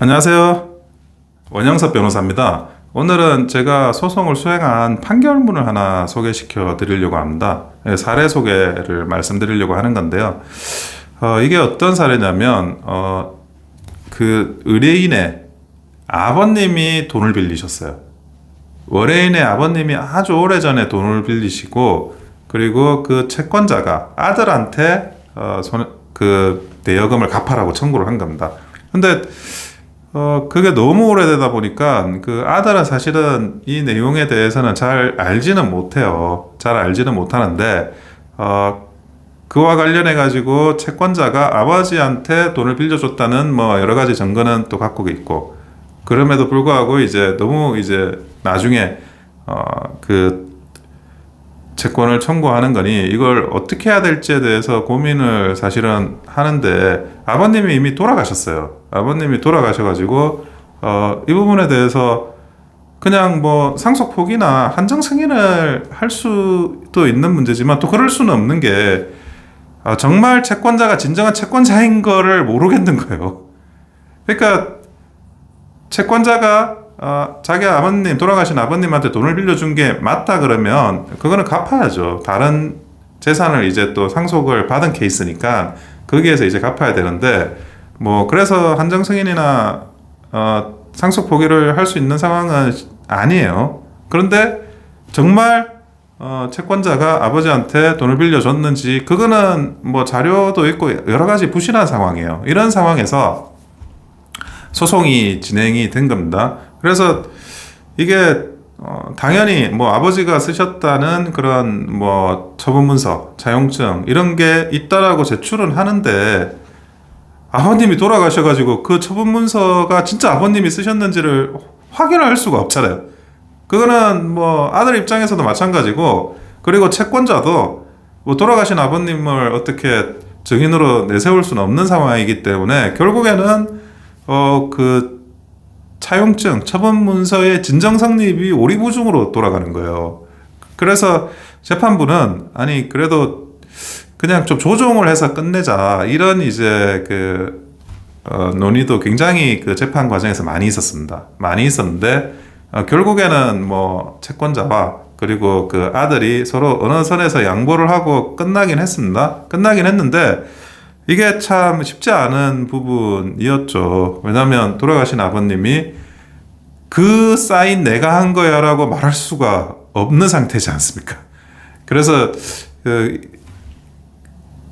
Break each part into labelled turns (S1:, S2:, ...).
S1: 안녕하세요. 원영섭 변호사입니다. 오늘은 제가 소송을 수행한 판결문을 하나 소개시켜 드리려고 합니다. 사례 소개를 말씀드리려고 하는 건데요. 이게 어떤 사례냐면, 그 의뢰인의 아버님이 돈을 빌리셨어요. 의뢰인의 아버님이 아주 오래전에 돈을 빌리시고, 그리고 그 채권자가 아들한테 그 대여금을 갚아라고 청구를 한 겁니다. 근데 그게 너무 오래되다 보니까 그 아들은 사실은 이 내용에 대해서는 잘 알지는 못해요. 잘 알지는 못하는데, 그와 관련해 가지고 채권자가 아버지한테 돈을 빌려줬다는 뭐 여러 가지 증거는 또 갖고 있고, 그럼에도 불구하고 이제 너무 이제 나중에 그 채권을 청구하는 거니 이걸 어떻게 해야 될지에 대해서 고민을 사실은 하는데, 아버님이 이미 돌아가셨어요. 아버님이 돌아가셔가지고 이 부분에 대해서 그냥 뭐 상속 포기나 한정 승인을 할 수도 있는 문제지만 또 그럴 수는 없는 게, 정말 채권자가 진정한 채권자인 거를 모르겠는 거예요. 그러니까 채권자가 자기 아버님, 돌아가신 아버님한테 돈을 빌려준 게 맞다 그러면 그거는 갚아야죠. 다른 재산을 이제 또 상속을 받은 케이스니까 거기에서 이제 갚아야 되는데, 뭐 그래서 한정 승인이나 상속 포기를 할 수 있는 상황은 아니에요. 그런데 정말 채권자가 아버지한테 돈을 빌려줬는지, 그거는 뭐 자료도 있고 여러 가지 부실한 상황이에요. 이런 상황에서 소송이 진행이 된 겁니다. 그래서 이게 당연히 뭐 아버지가 쓰셨다는 그런 뭐 처분문서, 차용증 이런 게 있다라고 제출은 하는데, 아버님이 돌아가셔가지고 그 처분문서가 진짜 아버님이 쓰셨는지를 확인할 수가 없잖아요. 그거는 뭐 아들 입장에서도 마찬가지고, 그리고 채권자도 뭐 돌아가신 아버님을 어떻게 증인으로 내세울 수는 없는 상황이기 때문에 결국에는 그 차용증, 처분문서의 진정 성립이 오리무중으로 돌아가는 거예요. 그래서 재판부는 아니 그래도 그냥 좀 조정을 해서 끝내자, 이런 이제 그 논의도 굉장히 그 재판 과정에서 많이 있었습니다. 많이 있었는데 결국에는 뭐 채권자와 그리고 그 아들이 서로 어느 선에서 양보를 하고 끝나긴 했습니다. 끝나긴 했는데 이게 참 쉽지 않은 부분이었죠. 왜냐하면 돌아가신 아버님이 그 사인 내가 한 거야 라고 말할 수가 없는 상태지 않습니까? 그래서 그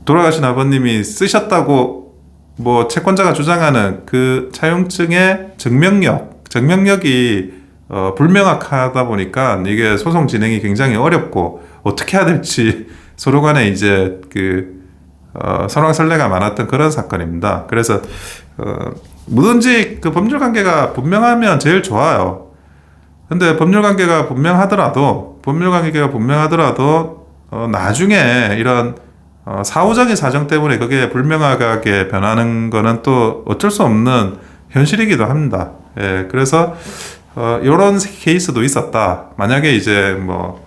S1: 돌아가신 아버님이 쓰셨다고 뭐 채권자가 주장하는 그 차용증의 증명력이 불명확하다 보니까 이게 소송 진행이 굉장히 어렵고 어떻게 해야 될지 서로 간에 이제 그 설왕설래가 많았던 그런 사건입니다. 그래서 뭐든지 그 법률 관계가 분명하면 제일 좋아요. 근데 법률 관계가 분명하더라도 나중에 이런 사후적인 사정 때문에 그게 불명확하게 변하는 거는 또 어쩔 수 없는 현실이기도 합니다. 예, 그래서 이런 케이스도 있었다. 만약에 이제 뭐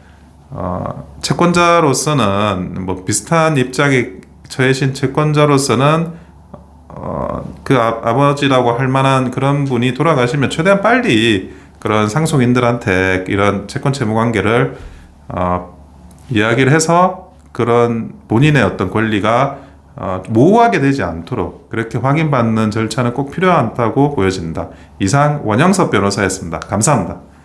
S1: 채권자로서는 뭐 비슷한 입장에 처해신 채권자로서는 그 아버지라고 할 만한 그런 분이 돌아가시면 최대한 빨리 그런 상속인들한테 이런 채권 채무 관계를 이야기를 해서 그런 본인의 어떤 권리가 모호하게 되지 않도록 그렇게 확인받는 절차는 꼭 필요하다고 보여집니다. 이상 원영섭 변호사였습니다. 감사합니다.